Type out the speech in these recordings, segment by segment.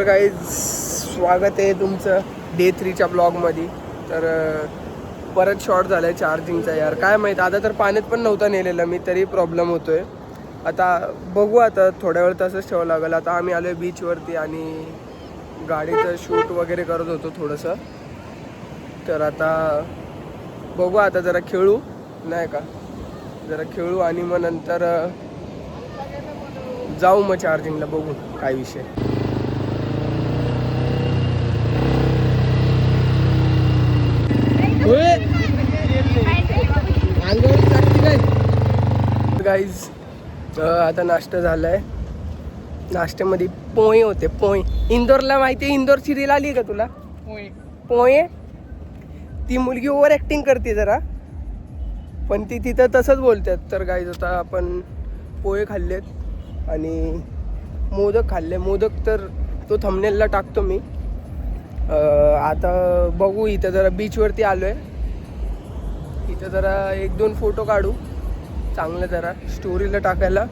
Guys स्वागत आहे तुमचं डे 3च्या ब्लॉगमध्ये. तर परत शॉर्ट झालं आहे चार्जिंगचा. यार काय माहीत, आता तर पाण्यात पण नव्हता नेलेलं मी तरी प्रॉब्लेम होतो आहे. आता बघू, आता थोड्या वेळ तसंच ठेवावं लागेल. आता आम्ही आलो आहे बीचवरती आणि गाडीचं शूट वगैरे करत होतो थोडंसं. तर आता बघू, आता जरा खेळू नाही का, जरा खेळू आणि मग नंतर जाऊ मग चार्जिंगला. बघू काय विषय. गाईज आता नाश्ता झालाय. नाश्त्यामध्ये पोहे होते. पोहे इंदोरला माहिती आहे, इंदोरची रील आली का तुला? पोहे ती मुलगी ओव्हर ऍक्टिंग करते जरा, पण ती तिथं तसंच बोलतात. तर गाईज आता आपण पोहे खाल्लेत आणि मोदक खाल्ले. मोदक तर तो थंबनेलला टाकतो मी. आता बघू, इथं जरा बीचवरती आलो आहे. इथं जरा 1-2 फोटो काढू चांगलं, जरा स्टोरीला टाकायला.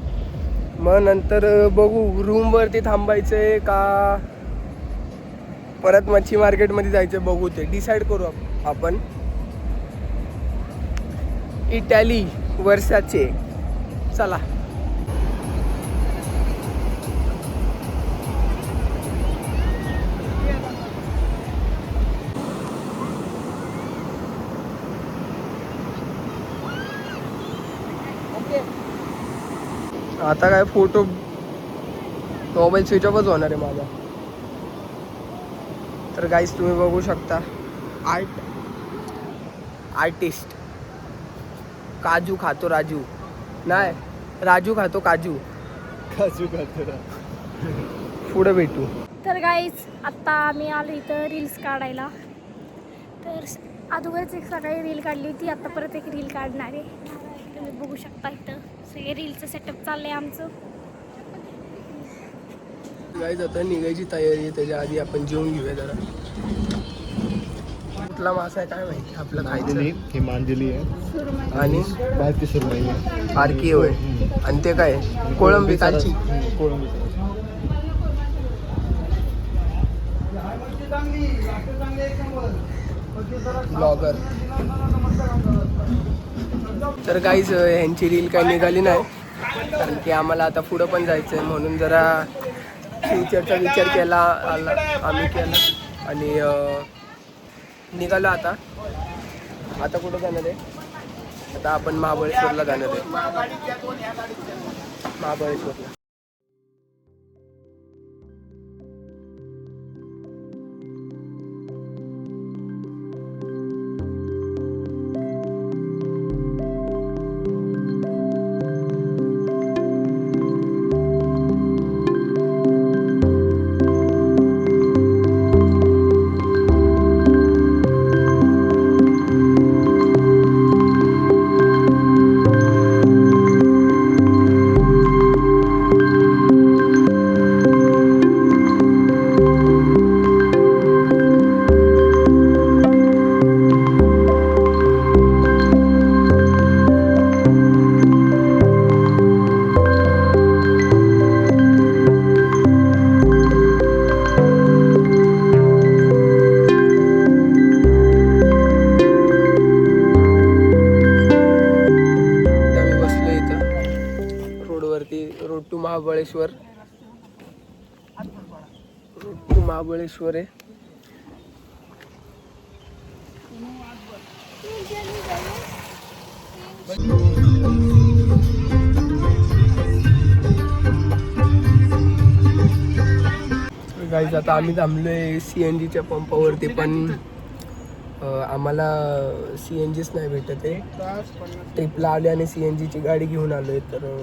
मग नंतर बघू रूमवरती थांबायचं आहे का परत मच्छी मार्केटमध्ये जायचं, बघू ते डिसाईड करू आपण. इटली वर्षाचे चला. आता काय फोटो मोबाईल स्विच ऑफच होणार आहे माझा. तर गाईस तुम्ही बघू शकता, आर्टिस्ट काजू खातो राजू, नाही राजू खातो काजू. पुढे भेटू. तर गाईज आता आम्ही आलो इथं रील्स काढायला. तर अगोदरच एक सकाळी रील काढली होती, आता परत एक रील काढणार आहे. तुम्ही बघू शकता इथं सगळे रीलचं सेटअप चाललंय आमचं. गाईज आता निघायची तयारी आहे, त्याच्या आधी आपण जेवून घेऊया जरा. कुठला मासा आहे काय माहिती आपलं खायचं. ही मांदेली आहे आणि बारकी सुरमई आहे. आरकी होय. आणि ते काय कोळंबी कालची. कोळंबी. ब्लॉगर. तर गाईज ह्यांची रील काही निघाली नाही, कारण की आम्हाला आता पुढं पण जायचं आहे. म्हणून जरा फ्युचरचा विचार केला आम्ही केला आणि निघालो. आता कुठं जाणार आहे? आता आपण महाबळेश्वरला जाणार आहे. महाबळेश्वरला. Road to Mahabaleshwar. महाबळेश्वर आहे. गाईज आता आम्ही थांबलोय CNGच्या पंपावरती, पण आम्हाला CNGच नाही भेटत आहे. ट्रिपला आले आणि CNGची गाडी घेऊन आलो आहे. तर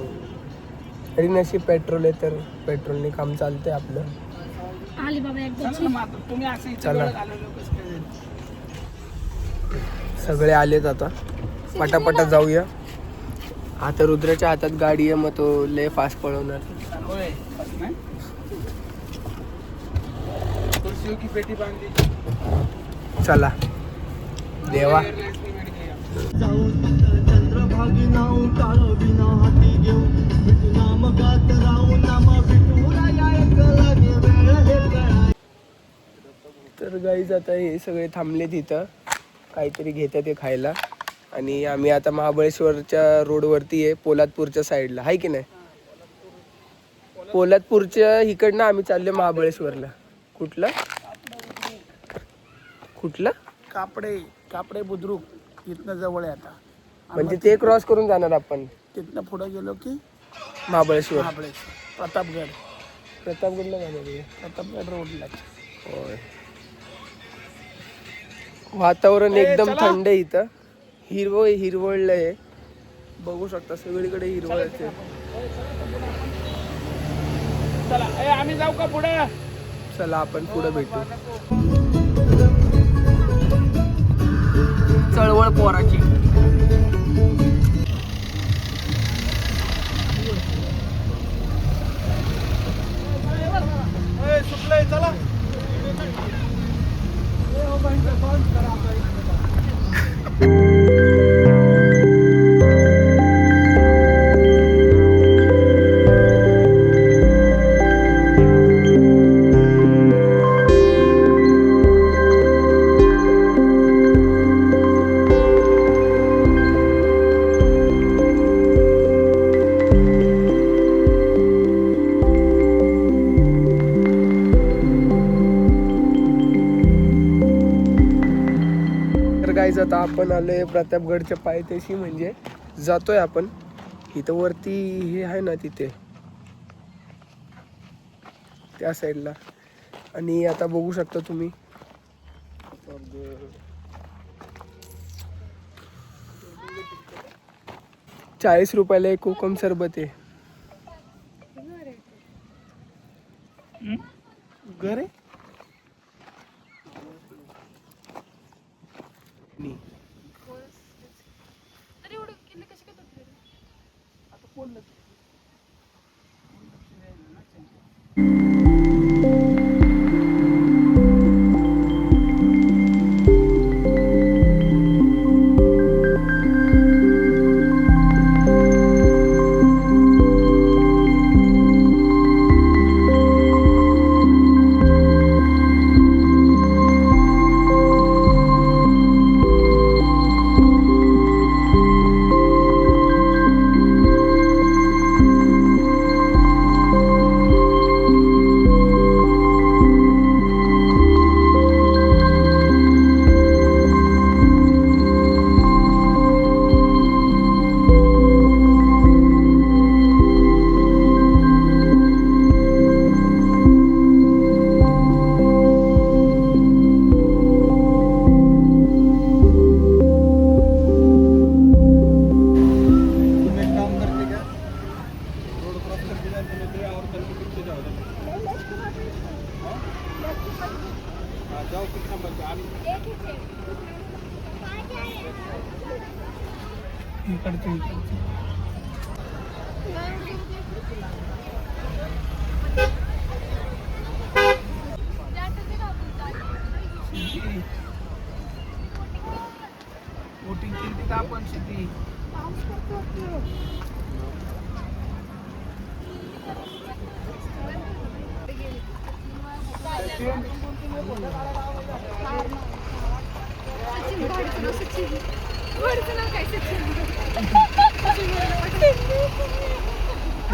तरी नशीब पेट्रोल आहे, तर पेट्रोलने काम चालतंय आपलं. चला सगळे आलेत, आता पटापटा जाऊया. आता रुद्राच्या हातात गाडी आहे, मग तो लय फास्ट पळवणार. चला देवा. चंद्रभागी नाव काळ विना हाती घेऊ नाम गात राहू नाम विठुराया एकला तर गाईज आता हे सगळे थांबले तिथं काहीतरी घेतात ते खायला. आणि आम्ही आता महाबळेश्वरच्या रोडवरती आहे, पोलादपूरच्या साईडला आहे की नाही. पोलादपूरच्या इकडनं आम्ही चाललो महाबळेश्वरला. कुठलं कापडे कापडे बुद्रुक इथनं जवळ आहे आता. म्हणजे ते क्रॉस करून जाणार आपण तिथनं पुढे गेलो की महाबळेश्वर. महाबळेश्वर प्रतापगडला जाणार आहे. प्रतापगड रोडला. होय. वातावरण एकदम थंड आहे इथं. हिरवळलं आहे, बघू शकता सगळीकडे हिरवळच आहे. आम्ही जाऊ का पुढे? चला आपण पुढे भेटू. चळवळ पोराची. चला गाईज आता आपण आलोय प्रतापगडच्या पायथ्याशी, म्हणजे जातोय आपण. इथं वरती हे आहे ना तिथे त्या साईडला. आणि आता बघू शकता तुम्ही 40 रुपयाला एक कोकम सरबत आहे. घर आहे बोटिंग केली का आपण शेती?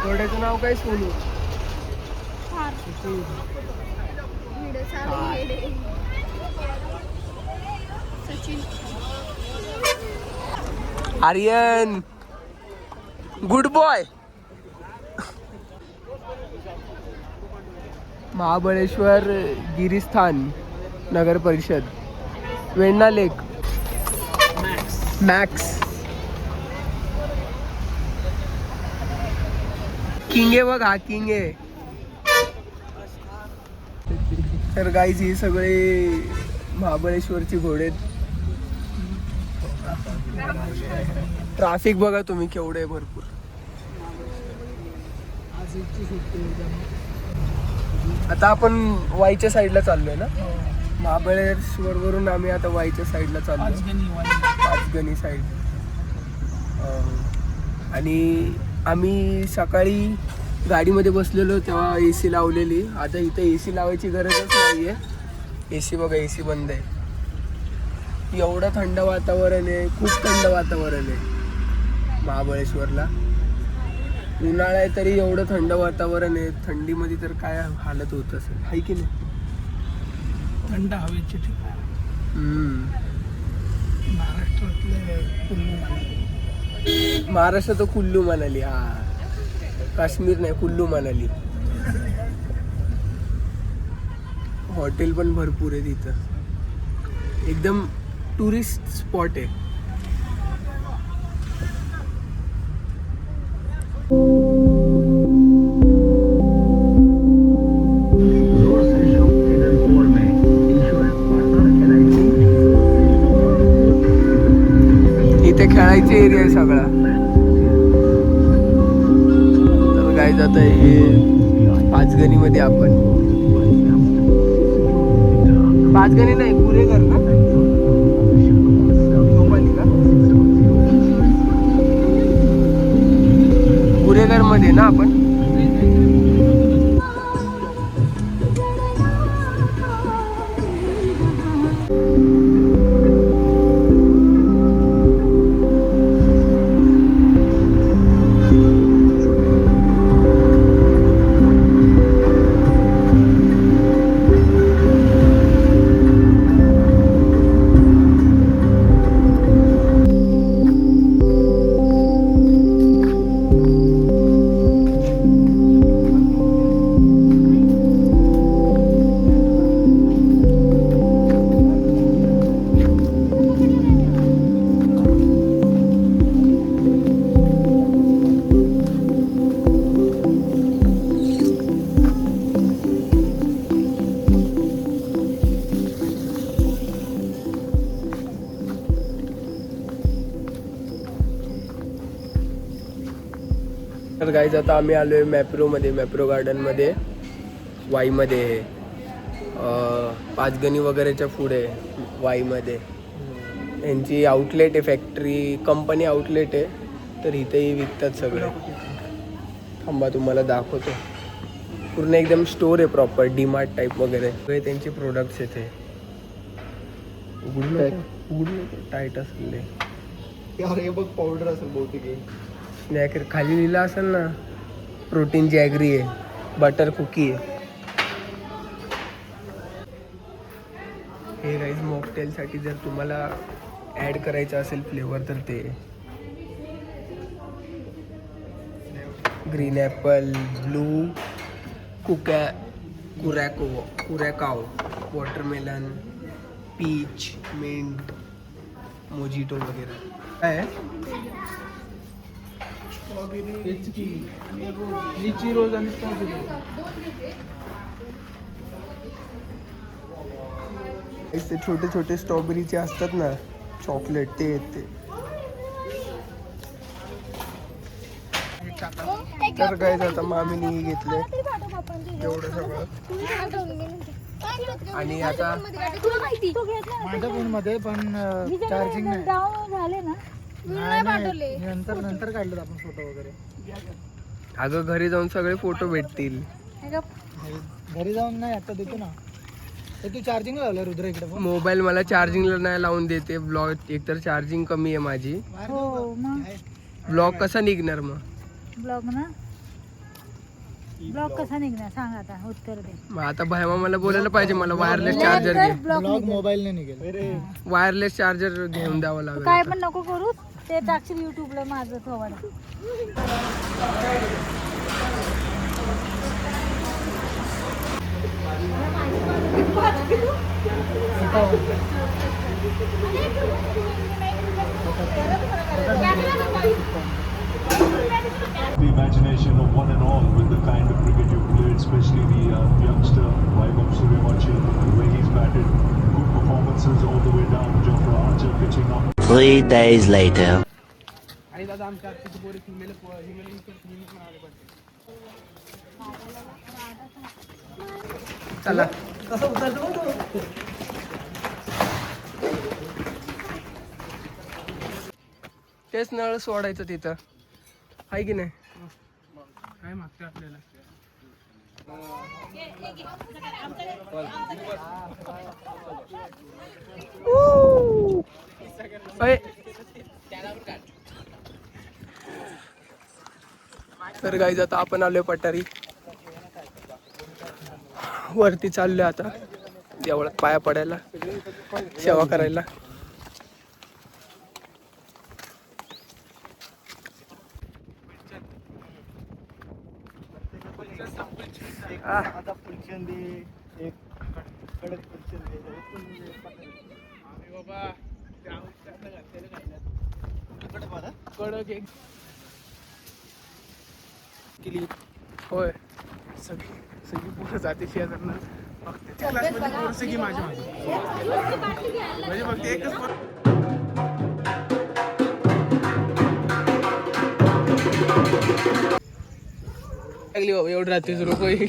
घोड्याचं नाव काय? सोनू. Aryan good boy. महाबळेश्वर गिरिस्थान नगर परिषद, वेण्णा लेक, मॅक्स. किंग आहे बघ, हा किंग आहे. तर गाईज ही सगळे महाबळेश्वरची घोडे. ट्रॅफिक बघा तुम्ही केवढे भरपूर. आता आपण वाईच्या साईडला चाललोय ना. महाबळेश्वर वरून आम्ही आता वाईच्या साईडला चाललोय, पाचगणी साईड. आणि आम्ही सकाळी गाडीमध्ये बसलेलो तेव्हा AC लावलेली. आता इथे AC लावायची गरजच नाहीये. AC बघा, AC बंद आहे. एवढं थंड वातावरण आहे, खूप थंड वातावरण आहे महाबळेश्वरला. उन्हाळा आहे तरी एवढं थंड वातावरण आहे. थंडीमध्ये तर काय हालत होत असेल, आहे की नाही? थंड हवेचे ठिकाण महाराष्ट्रातले कुल्लू. महाराष्ट्र तो कुल्लू मनाली. हा, काश्मीर नाही, कुल्लू मनाली. हॉटेल पण भरपूर आहे तिथं. एकदम टुरिस्ट स्पॉट आहे. इथे खेळायची एरिया आहे सगळा. तर काय जात आहे हे पाचगणीमध्ये. आपण पाचगणी नाही, गुरेघर ना, गुरेघर मध्ये ना आपण. तर गाईज आता आम्ही आलो आहे मॅप्रोमध्ये, मॅप्रो गार्डनमध्ये, वाईमध्ये. पाचगणी वगैरेच्या पुढे वाईमध्ये यांची आउटलेट आहे, फॅक्टरी कंपनी आउटलेट आहे. तर इथेही विकतात सगळे. थांबा तुम्हाला दाखवतो. पूर्ण एकदम स्टोर आहे प्रॉपर, डीमार्ट टाईप वगैरे. सगळे त्यांचे प्रोडक्ट्स येते. उघडून टाईट असेल हे बघ, पावडर असेल बहुतेक. स्नॅक खाली लिहिलं असेल ना, प्रोटीन जॅगरी आहे, बटर कुकी आहे. हे गाईज मॉकटेलसाठी जर तुम्हाला ॲड करायचं असेल फ्लेवर तर ते green apple, blue curacao, watermelon, peach, mint, mojito वगैरे. काय आहे? लिची रोज आणि स्ट्रॉबेरी. ते छोटे छोटे स्ट्रॉबेरीचे असतात ना चॉकलेट, ते येते. तर काय आता मामीने घेतले एवढं सगळं. आणि आता माझ्या फोन मध्ये पण चार्जिंग नाही झाले ना. नाही, नंतर काढलेत आपण फोटो वगैरे. अगं घरी जाऊन सगळे फोटो भेटतील. घरी जाऊन नाही, आता देतो ना. तर तू चार्जिंग लावलं रुद्र इकडे पण. मोबाईल मला चार्जिंगला नाही लावून देते. ब्लॉग एकतर चार्जिंग कमी आहे माझी. हो मग ब्लॉग कसा निघणार मग? ब्लॉग कसा निघणार सांग आता, उत्तर दे. मग आता भायमा मला बोलायला पाहिजे, मला वायरलेस चार्जर घे. ब्लॉग मोबाईल ने निघेल. वायरलेस चार्जर घेऊन द्यावं लागेल. काय पण नको करू, ते टाकशील युट्यूबला माझं थोडं. The imagination of one and all with the kind of cricket you played, especially the youngster Vaibhav Suryavanshi, the way he's batted, good performances all the way down. Jofra Archer pitching up. 3 days later. आणि दादा आमच्या आत्ताची पोरी female चला कसं उतरतो. तेच नळ सोडायचं तिथं, आहे की नाही? काय मागते आपल्याला. तर गाईज आता आपण आलोय पठारी वरती, चाललोय आता देवळात पाया पडायला, सेवा करायला. आता फुलचंद दे, एक कडक फुलचंद दे. कडक एक केली होय. सगळी पूर्ण जाते शेजारना बघते. त्या क्लासमध्ये पोरं सगळी माझ्या मागे, म्हणजे फक्त एकच लागली बाबा. एवढं रात्रीच रुपये